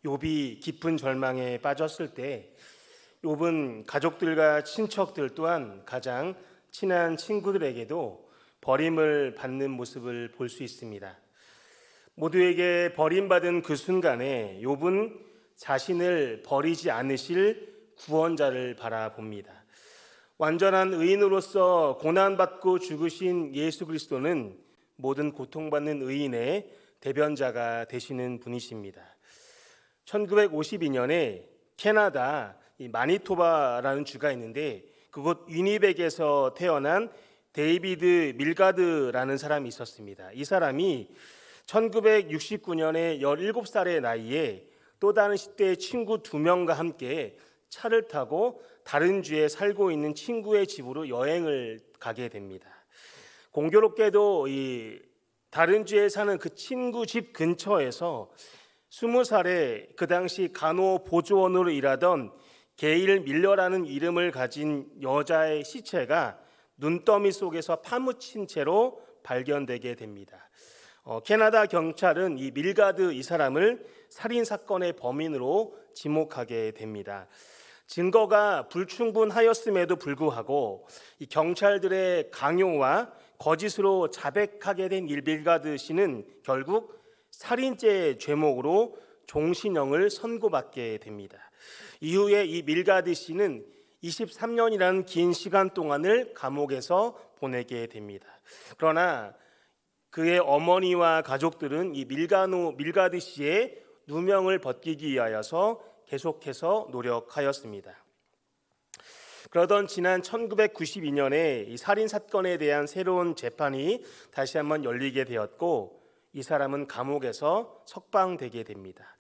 욥이 깊은 절망에 빠졌을 때 욥은 가족들과 친척들 또한 가장 친한 친구들에게도 버림을 받는 모습을 볼 수 있습니다. 모두에게 버림받은 그 순간에 욥은 자신을 버리지 않으실 구원자를 바라봅니다. 완전한 의인으로서 고난받고 죽으신 예수 그리스도는 모든 고통받는 의인의 대변자가 되시는 분이십니다. 1952년에 캐나다 마니토바라는 주가 있는데 그곳 위니백에서 태어난 데이비드 밀가드라는 사람이 있었습니다. 이 사람이 1969년에 17살의 나이에 또 다른 10대의 친구 2명과 함께 차를 타고 다른 주에 살고 있는 친구의 집으로 여행을 가게 됩니다. 공교롭게도 이 다른 주에 사는 그 친구 집 근처에서 20살에 그 당시 간호보조원으로 일하던 게일 밀러라는 이름을 가진 여자의 시체가 눈더미 속에서 파묻힌 채로 발견되게 됩니다. 캐나다 경찰은 이 밀가드 이 사람을 살인사건의 범인으로 지목하게 됩니다. 증거가 불충분하였음에도 불구하고 이 경찰들의 강요와 거짓으로 자백하게 된 이 밀가드 씨는 결국 살인죄 죄목으로 종신형을 선고받게 됩니다. 이후에 이 밀가드 씨는 23년이라는 긴 시간 동안을 감옥에서 보내게 됩니다. 그러나 그의 어머니와 가족들은 이 밀가드 씨의 누명을 벗기기 위하여서 계속해서 노력하였습니다. 그러던 지난 1992년에 이 살인 사건에 대한 새로운 재판이 다시 한번 열리게 되었고 이 사람은 감옥에서 석방되게 됩니다.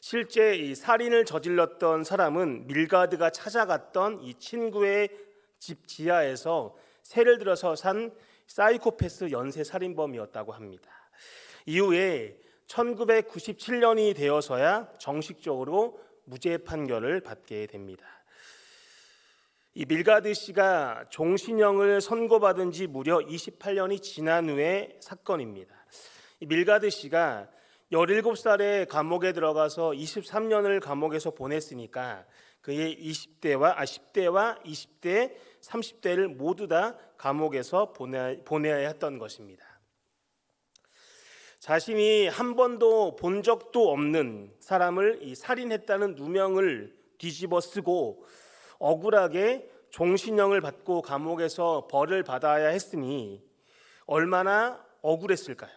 실제 이 살인을 저질렀던 사람은 밀가드가 찾아갔던 이 친구의 집 지하에서 새를 들어서 산 사이코패스 연쇄 살인범이었다고 합니다. 이후에 1997년이 되어서야 정식적으로 무죄 판결을 받게 됩니다. 이 밀가드 씨가 종신형을 선고받은 지 무려 28년이 지난 후의 사건입니다. 이 밀가드 씨가 17살에 감옥에 들어가서 23년을 감옥에서 보냈으니까 그의 10대와 20대, 30대를 모두 다 감옥에서 보내야 했던 것입니다. 자신이 한 번도 본 적도 없는 사람을 살인했다는 누명을 뒤집어 쓰고 억울하게 종신형을 받고 감옥에서 벌을 받아야 했으니 얼마나 억울했을까요?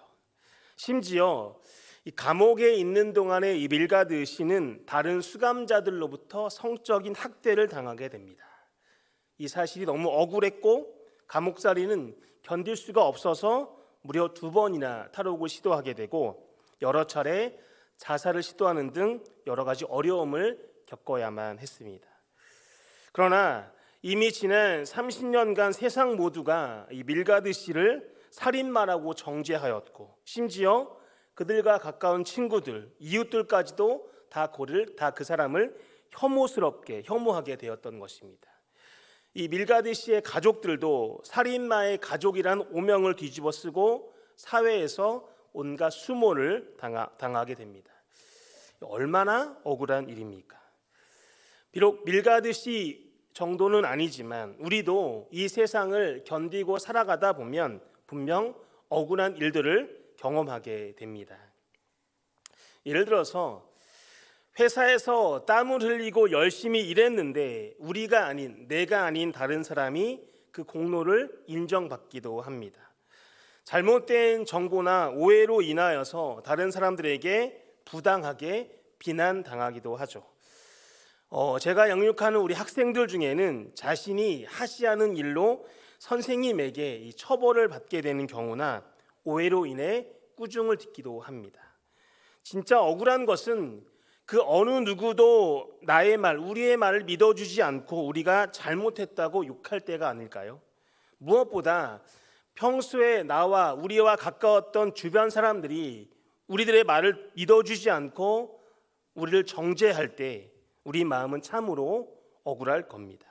심지어 이 감옥에 있는 동안에 이 밀가드 씨는 다른 수감자들로부터 성적인 학대를 당하게 됩니다. 이 사실이 너무 억울했고 감옥살이는 견딜 수가 없어서 무려 2번이나 탈옥을 시도하게 되고 여러 차례 자살을 시도하는 등 여러 가지 어려움을 겪어야만 했습니다. 그러나 이미 지난 30년간 세상 모두가 이 밀가드 씨를 살인마라고 정죄하였고 심지어 그들과 가까운 친구들, 이웃들까지도 다 그 사람을 혐오하게 되었던 것입니다. 이 밀가드 씨의 가족들도 살인마의 가족이란 오명을 뒤집어 쓰고 사회에서 온갖 수모를 당하게 됩니다. 얼마나 억울한 일입니까? 비록 밀가드 씨 정도는 아니지만 우리도 이 세상을 견디고 살아가다 보면 분명 억울한 일들을 경험하게 됩니다. 예를 들어서 회사에서 땀을 흘리고 열심히 일했는데 내가 아닌 다른 사람이 그 공로를 인정받기도 합니다. 잘못된 정보나 오해로 인하여서 다른 사람들에게 부당하게 비난당하기도 하죠. 제가 양육하는 우리 학생들 중에는 자신이 하지 않은 일로 선생님에게 이 처벌을 받게 되는 경우나 오해로 인해 꾸중을 듣기도 합니다. 진짜 억울한 것은 그 어느 누구도 우리의 말을 믿어주지 않고 우리가 잘못했다고 욕할 때가 아닐까요? 무엇보다 평소에 우리와 가까웠던 주변 사람들이 우리들의 말을 믿어주지 않고 우리를 정죄할 때 우리 마음은 참으로 억울할 겁니다.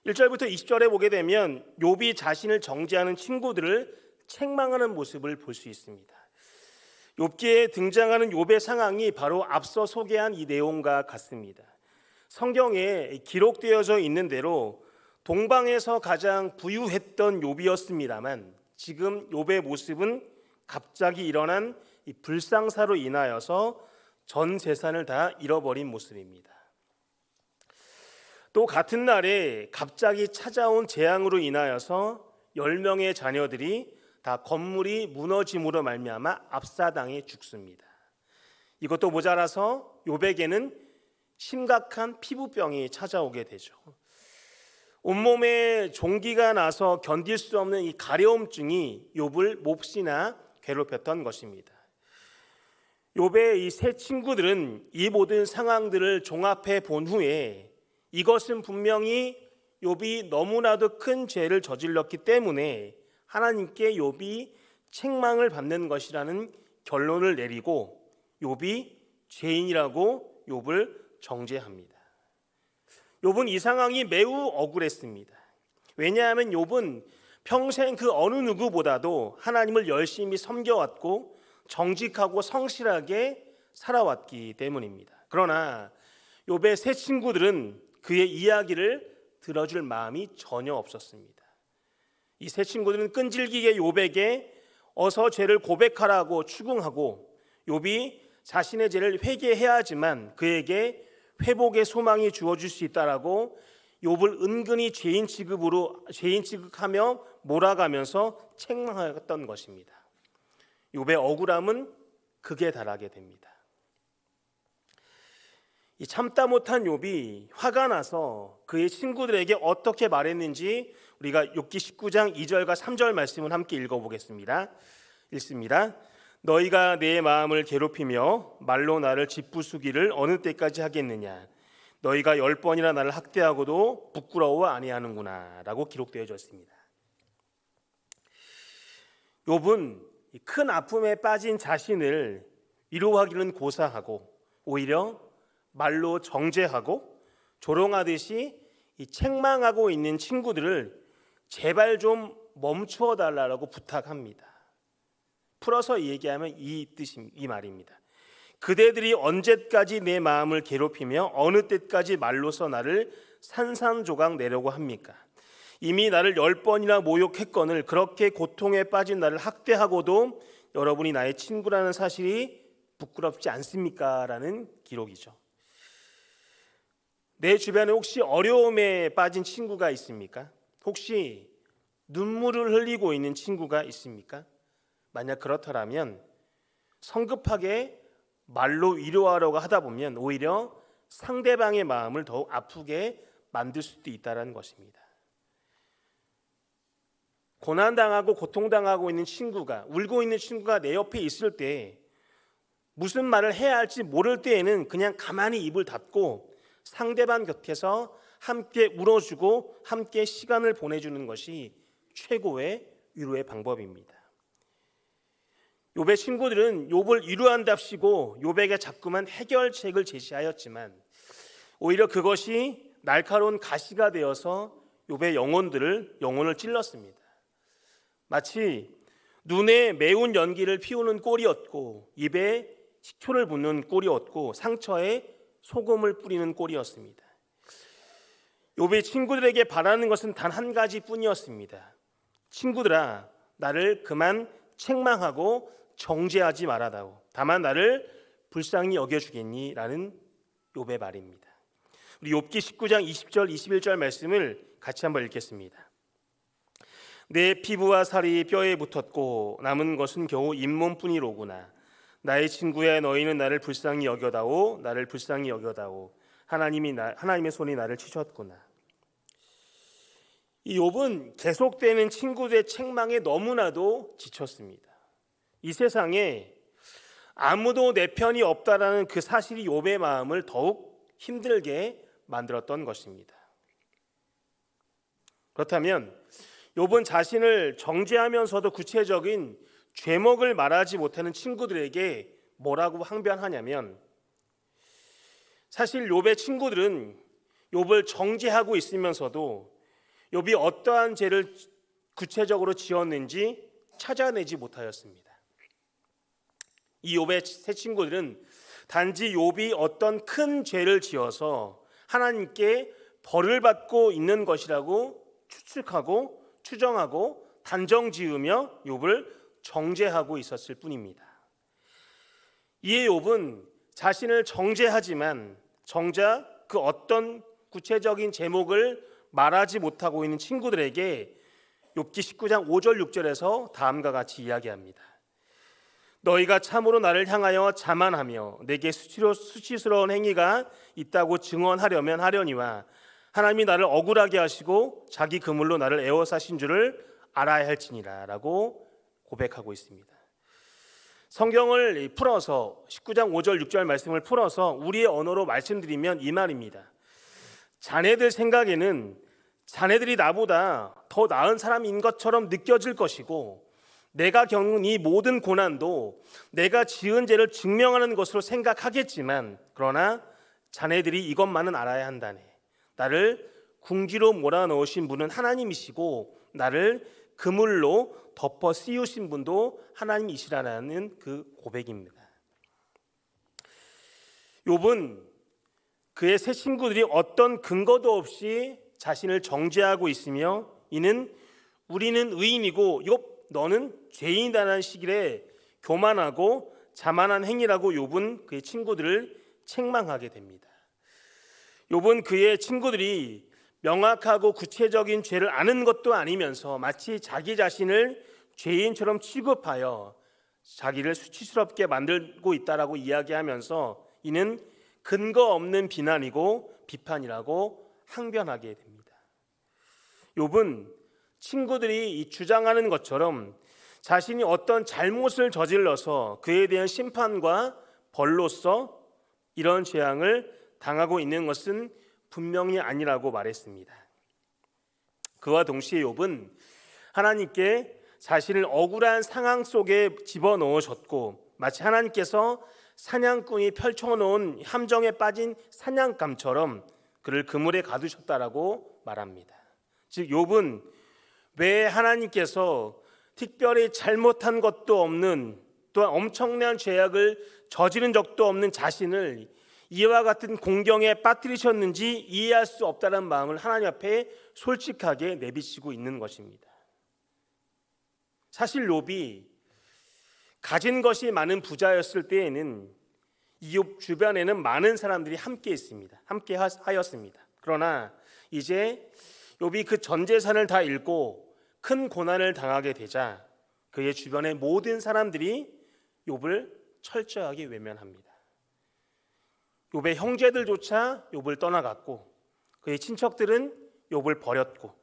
1절부터 20절에 보게 되면 욥이 자신을 정죄하는 친구들을 책망하는 모습을 볼 수 있습니다. 욥기에 등장하는 욥의 상황이 바로 앞서 소개한 이 내용과 같습니다. 성경에 기록되어져 있는 대로 동방에서 가장 부유했던 욥이었습니다만 지금 욥의 모습은 갑자기 일어난 이 불상사로 인하여서 전 재산을 다 잃어버린 모습입니다. 또 같은 날에 갑자기 찾아온 재앙으로 인하여서 10명의 자녀들이 다 건물이 무너짐으로 말미암아 압사당해 죽습니다. 이것도 모자라서 욥에게는 심각한 피부병이 찾아오게 되죠. 온몸에 종기가 나서 견딜 수 없는 이 가려움증이 욥을 몹시나 괴롭혔던 것입니다. 욥의 이 세 친구들은 이 모든 상황들을 종합해 본 후에 이것은 분명히 욥이 너무나도 큰 죄를 저질렀기 때문에 하나님께 욥이 책망을 받는 것이라는 결론을 내리고 욥이 죄인이라고 욥을 정죄합니다. 욥은 이 상황이 매우 억울했습니다. 왜냐하면 욥은 평생 그 어느 누구보다도 하나님을 열심히 섬겨왔고 정직하고 성실하게 살아왔기 때문입니다. 그러나 욥의 세 친구들은 그의 이야기를 들어줄 마음이 전혀 없었습니다. 이 세 친구들은 끈질기게 욥에게 어서 죄를 고백하라고 추궁하고 욥이 자신의 죄를 회개해야 하지만 그에게 회복의 소망이 주어질 수 있다라고 욥을 은근히 죄인 취급하며 몰아가면서 책망했던 것입니다. 욥의 억울함은 극에 달하게 됩니다. 이 참다 못한 욥이 화가 나서 그의 친구들에게 어떻게 말했는지 우리가 욥기 19장 2절과 3절 말씀을 함께 읽어보겠습니다. 읽습니다. 너희가 내 마음을 괴롭히며 말로 나를 짓부수기를 어느 때까지 하겠느냐. 너희가 10번이나 나를 학대하고도 부끄러워 아니하는구나 라고 기록되어져 있습니다. 욥은 큰 아픔에 빠진 자신을 위로하기는 고사하고 오히려 말로 정죄하고 조롱하듯이 이 책망하고 있는 친구들을 제발 좀 멈추어 달라고 부탁합니다. 풀어서 얘기하면 이 말입니다. 그대들이 언제까지 내 마음을 괴롭히며 어느 때까지 말로써 나를 산산조각 내려고 합니까? 이미 나를 10번이나 모욕했거늘 그렇게 고통에 빠진 나를 학대하고도 여러분이 나의 친구라는 사실이 부끄럽지 않습니까? 라는 기록이죠. 내 주변에 혹시 어려움에 빠진 친구가 있습니까? 혹시 눈물을 흘리고 있는 친구가 있습니까? 만약 그렇다면 성급하게 말로 위로하려고 하다 보면 오히려 상대방의 마음을 더욱 아프게 만들 수도 있다는 것입니다. 고난당하고 고통당하고 있는 친구가, 울고 있는 친구가 내 옆에 있을 때 무슨 말을 해야 할지 모를 때에는 그냥 가만히 입을 닫고 상대방 곁에서 함께 울어주고 함께 시간을 보내주는 것이 최고의 위로의 방법입니다. 욥의 친구들은 욥을 위로한답시고 욥에게 자꾸만 해결책을 제시하였지만 오히려 그것이 날카로운 가시가 되어서 욥의 영혼을 찔렀습니다. 마치 눈에 매운 연기를 피우는 꼴이었고 입에 식초를 붓는 꼴이었고 상처에 소금을 뿌리는 꼴이었습니다. 욥의 친구들에게 바라는 것은 단 한 가지뿐이었습니다. 친구들아, 나를 그만 책망하고 정죄하지 말아다오. 다만 나를 불쌍히 여겨주겠니? 라는 욥의 말입니다. 우리 욥기 19장 20절 21절 말씀을 같이 한번 읽겠습니다. 내 피부와 살이 뼈에 붙었고 남은 것은 겨우 잇몸뿐이로구나. 나의 친구야, 너희는 나를 불쌍히 여겨다오. 나를 불쌍히 여겨다오. 하나님의 손이 나를 치셨구나. 이 욥은 계속되는 친구들의 책망에 너무나도 지쳤습니다. 이 세상에 아무도 내 편이 없다라는 그 사실이 욥의 마음을 더욱 힘들게 만들었던 것입니다. 그렇다면 욥은 자신을 정죄하면서도 구체적인 죄목을 말하지 못하는 친구들에게 뭐라고 항변하냐면, 사실 욥의 친구들은 욥을 정죄하고 있으면서도 욥이 어떠한 죄를 구체적으로 지었는지 찾아내지 못하였습니다. 이 욥의 세 친구들은 단지 욥이 어떤 큰 죄를 지어서 하나님께 벌을 받고 있는 것이라고 추측하고 추정하고 단정지으며 욥을 정죄하고 있었을 뿐입니다. 이에 욥은 자신을 정죄하지만 정작 그 어떤 구체적인 제목을 말하지 못하고 있는 친구들에게 욥기 19장 5절 6절에서 다음과 같이 이야기합니다. 너희가 참으로 나를 향하여 자만하며 내게 수치스러운 행위가 있다고 증언하려면 하려니와 하나님이 나를 억울하게 하시고 자기 그물로 나를 에워싸신 줄을 알아야 할지니라 라고 고백하고 있습니다. 성경을 풀어서 19장 5절 6절 말씀을 풀어서 우리의 언어로 말씀드리면 이 말입니다. 자네들 생각에는 자네들이 나보다 더 나은 사람인 것처럼 느껴질 것이고 내가 겪는 이 모든 고난도 내가 지은 죄를 증명하는 것으로 생각하겠지만 그러나 자네들이 이것만은 알아야 한다네. 나를 궁지로 몰아넣으신 분은 하나님이시고 나를 그물로 덮어 씌우신 분도 하나님이시라는 그 고백입니다. 욥은 그의 세 친구들이 어떤 근거도 없이 자신을 정죄하고 있으며 이는 우리는 의인이고 욥 너는 죄인이라는 식의 교만하고 자만한 행위라고 욥은 그의 친구들을 책망하게 됩니다. 욥은 그의 친구들이 명확하고 구체적인 죄를 아는 것도 아니면서 마치 자기 자신을 죄인처럼 취급하여 자기를 수치스럽게 만들고 있다라고 이야기하면서 이는 근거 없는 비난이고 비판이라고 항변하게 됩니다. 욥은 친구들이 주장하는 것처럼 자신이 어떤 잘못을 저질러서 그에 대한 심판과 벌로서 이런 재앙을 당하고 있는 것은 분명히 아니라고 말했습니다. 그와 동시에 욥은 하나님께 자신을 억울한 상황 속에 집어넣으셨고 마치 하나님께서 사냥꾼이 펼쳐놓은 함정에 빠진 사냥감처럼 그를 그물에 가두셨다라고 말합니다. 즉 욥은 왜 하나님께서 특별히 잘못한 것도 없는 또한 엄청난 죄악을 저지른 적도 없는 자신을 이와 같은 공경에 빠뜨리셨는지 이해할 수 없다는 마음을 하나님 앞에 솔직하게 내비치고 있는 것입니다. 사실 욥이 가진 것이 많은 부자였을 때에는 욥 주변에는 많은 사람들이 함께 있습니다. 함께 하였습니다. 그러나 이제 욥이 그 전 재산을 다 잃고 큰 고난을 당하게 되자 그의 주변의 모든 사람들이 욥을 철저하게 외면합니다. 욥의 형제들조차 욥을 떠나갔고 그의 친척들은 욥을 버렸고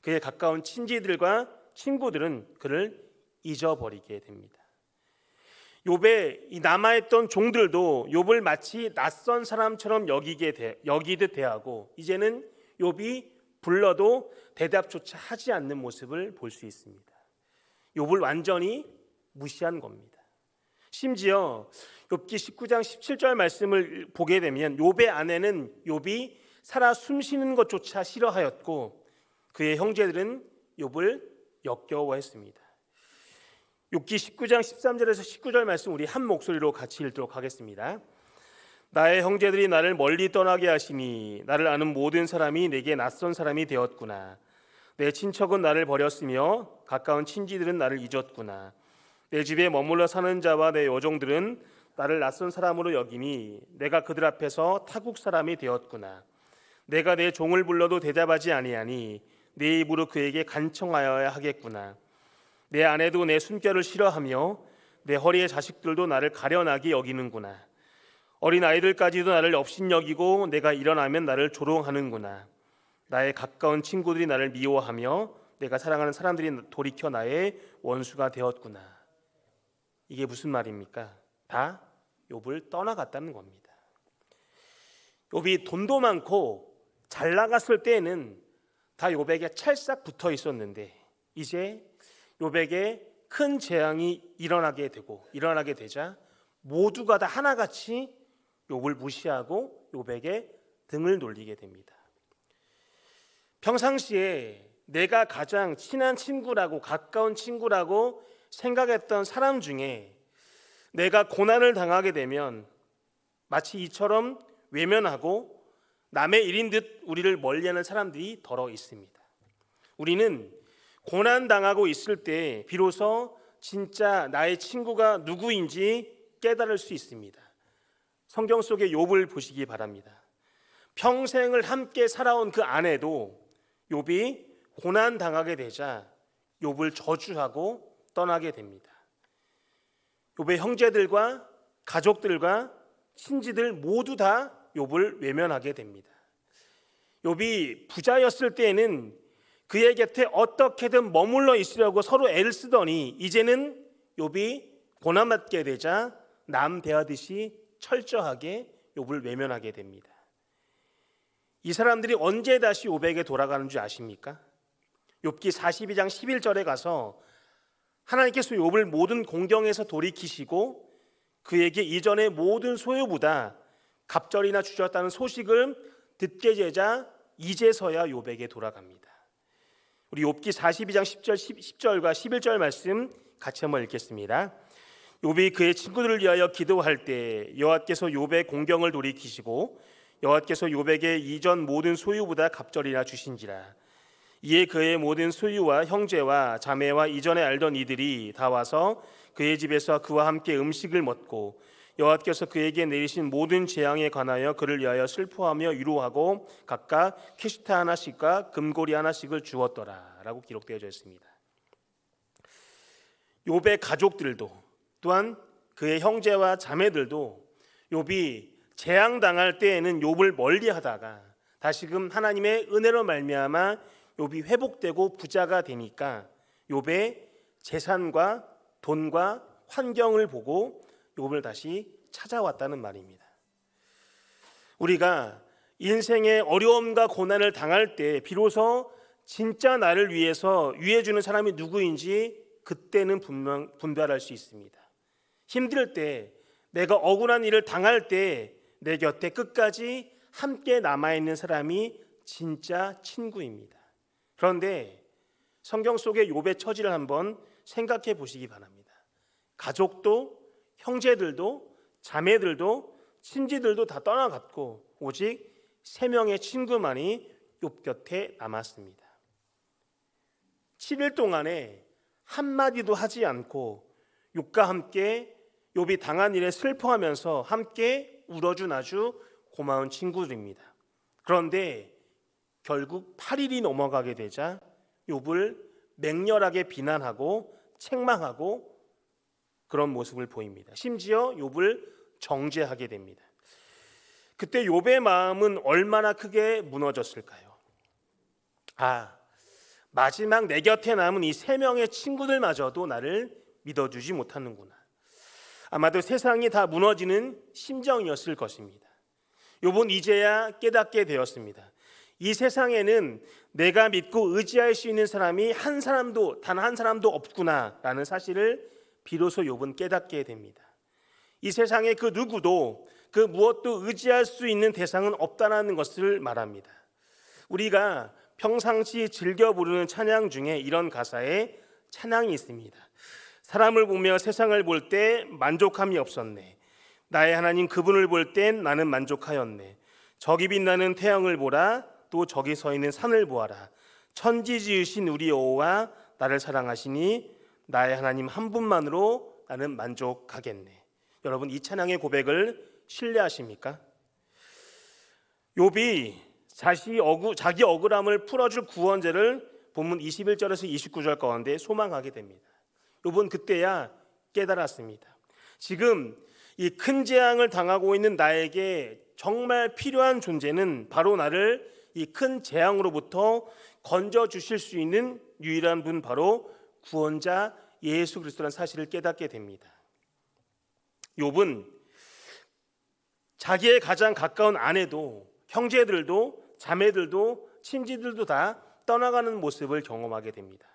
그의 가까운 친지들과 친구들은 그를 잊어버리게 됩니다. 욥의 이 남아있던 종들도 욥을 마치 낯선 사람처럼 여기듯 대하고 이제는 욥이 불러도 대답조차 하지 않는 모습을 볼 수 있습니다. 욥을 완전히 무시한 겁니다. 심지어 욥기 19장 17절 말씀을 보게 되면 욥의 아내는 욥이 살아 숨쉬는 것조차 싫어하였고 그의 형제들은 욥을 역겨워했습니다. 욥기 19장 13절에서 19절 말씀 우리 한 목소리로 같이 읽도록 하겠습니다. 나의 형제들이 나를 멀리 떠나게 하시니 나를 아는 모든 사람이 내게 낯선 사람이 되었구나. 내 친척은 나를 버렸으며 가까운 친지들은 나를 잊었구나. 내 집에 머물러 사는 자와 내 여종들은 나를 낯선 사람으로 여기니 내가 그들 앞에서 타국 사람이 되었구나. 내가 내 종을 불러도 대답하지 아니하니 내 입으로 그에게 간청하여야 하겠구나. 내 아내도 내 숨결을 싫어하며 내 허리의 자식들도 나를 가련하게 여기는구나. 어린 아이들까지도 나를 업신여기고 내가 일어나면 나를 조롱하는구나. 나의 가까운 친구들이 나를 미워하며 내가 사랑하는 사람들이 돌이켜 나의 원수가 되었구나. 이게 무슨 말입니까? 다 욥을 떠나갔다는 겁니다. 욥이 돈도 많고 잘 나갔을 때에는 다 욥에게 찰싹 붙어 있었는데 이제 욥에게 큰 재앙이 일어나게 되자 모두가 다 하나같이 욥을 무시하고 욥에게 등을 돌리게 됩니다. 평상시에 내가 가장 친한 친구라고 가까운 친구라고 생각했던 사람 중에 내가 고난을 당하게 되면 마치 이처럼 외면하고 남의 일인 듯 우리를 멀리하는 사람들이 더러 있습니다. 우리는 고난 당하고 있을 때 비로소 진짜 나의 친구가 누구인지 깨달을 수 있습니다. 성경 속의 욥을 보시기 바랍니다. 평생을 함께 살아온 그 아내도 욥이 고난 당하게 되자 욥을 저주하고 떠나게 됩니다. 욥의 형제들과 가족들과 친지들 모두 다 욥을 외면하게 됩니다. 욥이 부자였을 때에는 그의 곁에 어떻게든 머물러 있으려고 서로 애를 쓰더니 이제는 욥이 고난받게 되자 남 대하듯이 철저하게 욥을 외면하게 됩니다. 이 사람들이 언제 다시 욥에게 돌아가는 줄 아십니까? 욥기 42장 11절에 가서 하나님께서 욥을 모든 공경에서 돌이키시고 그에게 이전의 모든 소유보다 갑절이나 주셨다는 소식을 듣게 되자 이제서야 욥에게 돌아갑니다. 우리 욥기 42장 10절과 11절 말씀 같이 한번 읽겠습니다. 욥이 그의 친구들을 위하여 기도할 때 여호와께서 욥의 공경을 돌이키시고 여호와께서 욥에게 이전 모든 소유보다 갑절이나 주신지라. 이에 그의 모든 소유와 형제와 자매와 이전에 알던 이들이 다 와서 그의 집에서 그와 함께 음식을 먹고 여호와께서 그에게 내리신 모든 재앙에 관하여 그를 위하여 슬퍼하며 위로하고 각각 키스타 하나씩과 금고리 하나씩을 주었더라 라고 기록되어져 있습니다. 욥의 가족들도 또한 그의 형제와 자매들도 욥이 재앙당할 때에는 욥을 멀리하다가 다시금 하나님의 은혜로 말미암아 욥이 회복되고 부자가 되니까 욥의 재산과 돈과 환경을 보고 욥을 다시 찾아왔다는 말입니다. 우리가 인생의 어려움과 고난을 당할 때 비로소 진짜 나를 위해서 위해주는 사람이 누구인지 그때는 분명 분별할 수 있습니다. 힘들 때, 내가 억울한 일을 당할 때 내 곁에 끝까지 함께 남아있는 사람이 진짜 친구입니다. 그런데 성경 속의 욥의 처지를 한번 생각해 보시기 바랍니다. 가족도 형제들도 자매들도 친지들도 다 떠나갔고 오직 3명의 친구만이 욥 곁에 남았습니다. 7일 동안에 한마디도 하지 않고 욥과 함께 욥이 당한 일에 슬퍼하면서 함께 울어준 아주 고마운 친구들입니다. 그런데 결국 8일이 넘어가게 되자 욥을 맹렬하게 비난하고 책망하고 그런 모습을 보입니다. 심지어 욥을 정죄하게 됩니다. 그때 욥의 마음은 얼마나 크게 무너졌을까요? 마지막 내 곁에 남은 이 3명의 친구들마저도 나를 믿어주지 못하는구나. 아마도 세상이 다 무너지는 심정이었을 것입니다. 욥은 이제야 깨닫게 되었습니다. 이 세상에는 내가 믿고 의지할 수 있는 사람이 단 한 사람도 없구나라는 사실을 비로소 욥은 깨닫게 됩니다. 이 세상에 그 누구도 그 무엇도 의지할 수 있는 대상은 없다는 것을 말합니다. 우리가 평상시 즐겨 부르는 찬양 중에 이런 가사에 찬양이 있습니다. 사람을 보며 세상을 볼 때 만족함이 없었네. 나의 하나님 그분을 볼 땐 나는 만족하였네. 저기 빛나는 태양을 보라. 또 저기 서 있는 산을 보아라. 천지 지으신 우리 여호와 나를 사랑하시니 나의 하나님 한 분만으로 나는 만족하겠네. 여러분, 이 찬양의 고백을 신뢰하십니까? 욥이 자기 억울함을 풀어줄 구원자를 본문 21절에서 29절 가운데 소망하게 됩니다. 욥은 그때야 깨달았습니다. 지금 이 큰 재앙을 당하고 있는 나에게 정말 필요한 존재는 바로 나를 이 큰 재앙으로부터 건져 주실 수 있는 유일한 분, 바로 구원자 예수 그리스도라는 사실을 깨닫게 됩니다. 욥은 자기의 가장 가까운 아내도 형제들도 자매들도 친지들도 다 떠나가는 모습을 경험하게 됩니다.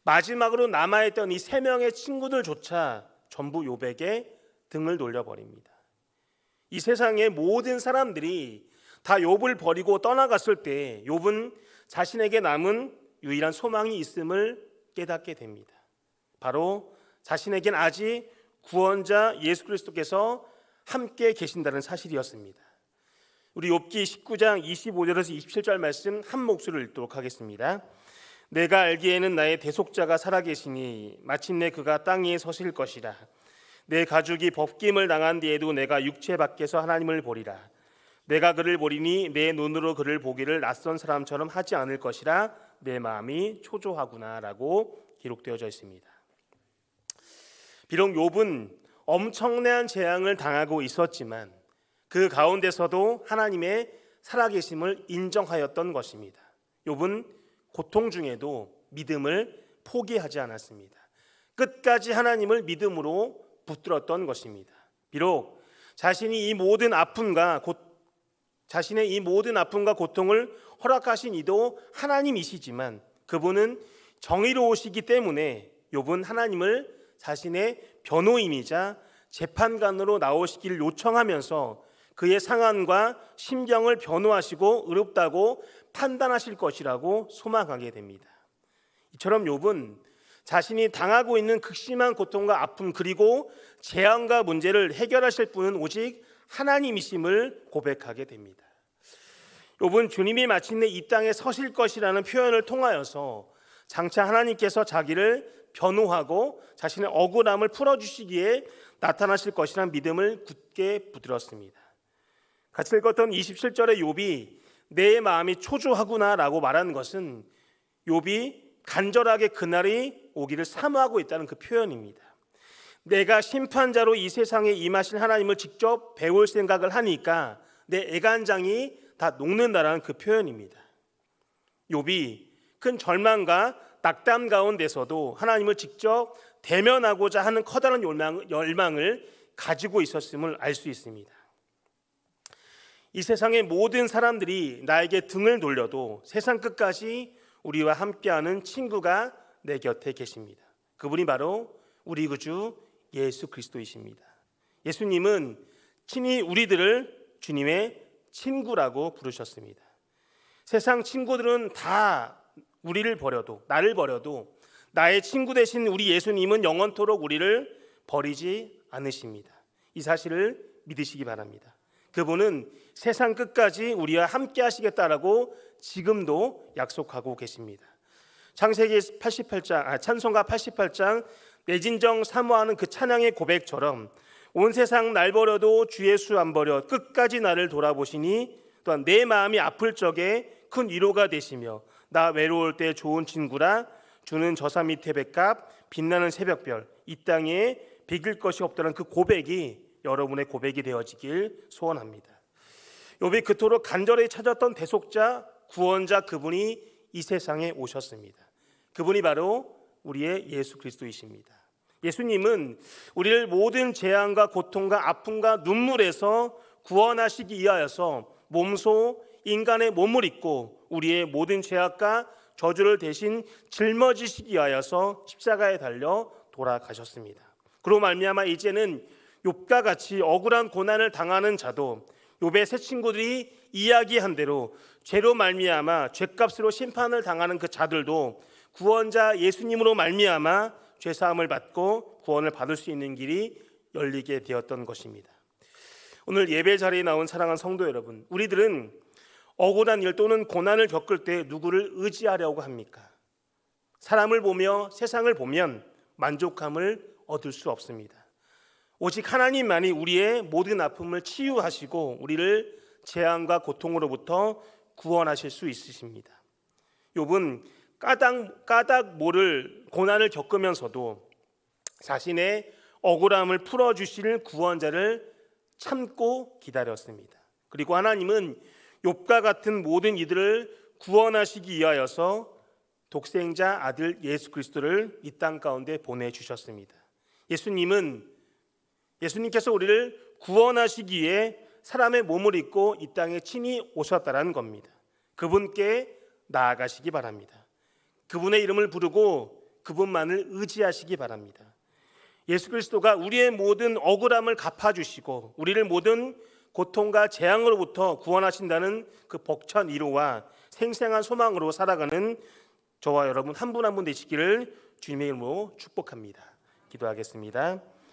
마지막으로 남아있던 이 3명의 친구들조차 전부 욥에게 등을 돌려버립니다. 이 세상의 모든 사람들이 다 욥을 버리고 떠나갔을 때 욥은 자신에게 남은 유일한 소망이 있음을 깨닫게 됩니다. 바로 자신에겐 아직 구원자 예수 그리스도께서 함께 계신다는 사실이었습니다. 우리 욥기 19장 25절에서 27절 말씀 한 목소리를 읽도록 하겠습니다. 내가 알기에는 나의 대속자가 살아계시니 마침내 그가 땅 위에 서실 것이라. 내 가죽이 벗김을 당한 뒤에도 내가 육체 밖에서 하나님을 보리라. 내가 그를 보리니 내 눈으로 그를 보기를 낯선 사람처럼 하지 않을 것이라. 내 마음이 초조하구나 라고 기록되어져 있습니다. 비록 욥은 엄청난 재앙을 당하고 있었지만 그 가운데서도 하나님의 살아계심을 인정하였던 것입니다. 욥은 고통 중에도 믿음을 포기하지 않았습니다. 끝까지 하나님을 믿음으로 붙들었던 것입니다. 비록 자신의 이 모든 아픔과 고통을 허락하신 이도 하나님이시지만 그분은 정의로우시기 때문에 욥은 하나님을 자신의 변호인이자 재판관으로 나오시기를 요청하면서 그의 상황과 심경을 변호하시고 의롭다고 판단하실 것이라고 소망하게 됩니다. 이처럼 욥은 자신이 당하고 있는 극심한 고통과 아픔 그리고 재앙과 문제를 해결하실 분은 오직 하나님이심을 고백하게 됩니다. 욥은 주님이 마침내 이 땅에 서실 것이라는 표현을 통하여서 장차 하나님께서 자기를 변호하고 자신의 억울함을 풀어주시기에 나타나실 것이라는 믿음을 굳게 붙들었습니다. 같이 읽었던 27절의 욥이 내 마음이 초조하구나 라고 말하는 것은 욥이 간절하게 그날이 오기를 사모하고 있다는 그 표현입니다. 내가 심판자로 이 세상에 임하실 하나님을 직접 배울 생각을 하니까 내 애간장이 다 녹는다라는 그 표현입니다. 욥이 큰 절망과 낙담 가운데서도 하나님을 직접 대면하고자 하는 커다란 열망을 가지고 있었음을 알 수 있습니다. 이 세상의 모든 사람들이 나에게 등을 돌려도 세상 끝까지 우리와 함께하는 친구가 내 곁에 계십니다. 그분이 바로 우리 구주 예수 그리스도이십니다. 예수님은 친히 우리들을 주님의 친구라고 부르셨습니다. 세상 친구들은 다 우리를 버려도, 나를 버려도 나의 친구 되신 우리 예수님은 영원토록 우리를 버리지 않으십니다. 이 사실을 믿으시기 바랍니다. 그분은 세상 끝까지 우리와 함께 하시겠다라고 지금도 약속하고 계십니다. 창세기 88장, 찬송가 88장 내진정 사모하는 그 찬양의 고백처럼 온 세상 날 버려도 주 예수 안 버려 끝까지 나를 돌아보시니 또한 내 마음이 아플 적에 큰 위로가 되시며 나 외로울 때 좋은 친구라 주는 저산 밑에 백합 빛나는 새벽별 이 땅에 비길 것이 없다는 그 고백이 여러분의 고백이 되어지길 소원합니다. 욥이 그토록 간절히 찾았던 대속자 구원자 그분이 이 세상에 오셨습니다. 그분이 바로 우리의 예수 그리스도이십니다. 예수님은 우리를 모든 재앙과 고통과 아픔과 눈물에서 구원하시기 위하여서 몸소 인간의 몸을 입고 우리의 모든 죄악과 저주를 대신 짊어지시기 위하여서 십자가에 달려 돌아가셨습니다. 그로 말미암아 이제는 욥과 같이 억울한 고난을 당하는 자도 욥의 세 친구들이 이야기한 대로 죄로 말미암아 죄값으로 심판을 당하는 그 자들도 구원자 예수님으로 말미암아 죄사함을 받고 구원을 받을 수 있는 길이 열리게 되었던 것입니다. 오늘 예배 자리에 나온 사랑하는 성도 여러분, 우리들은 억울한 일 또는 고난을 겪을 때 누구를 의지하려고 합니까? 사람을 보며 세상을 보면 만족감을 얻을 수 없습니다. 오직 하나님만이 우리의 모든 아픔을 치유하시고 우리를 재앙과 고통으로부터 구원하실 수 있으십니다. 욥은 까닭 모를 고난을 겪으면서도 자신의 억울함을 풀어주실 구원자를 참고 기다렸습니다. 그리고 하나님은 욥과 같은 모든 이들을 구원하시기 위하여서 독생자 아들 예수 그리스도를 이 땅 가운데 보내주셨습니다. 예수님께서 우리를 구원하시기 위해 사람의 몸을 입고 이 땅에 친히 오셨다는 겁니다. 그분께 나아가시기 바랍니다. 그분의 이름을 부르고 그분만을 의지하시기 바랍니다. 예수 그리스도가 우리의 모든 억울함을 갚아주시고 우리를 모든 고통과 재앙으로부터 구원하신다는 그 벅찬 위로와 생생한 소망으로 살아가는 저와 여러분 한 분 한 분 되시기를 주님의 이름으로 축복합니다. 기도하겠습니다.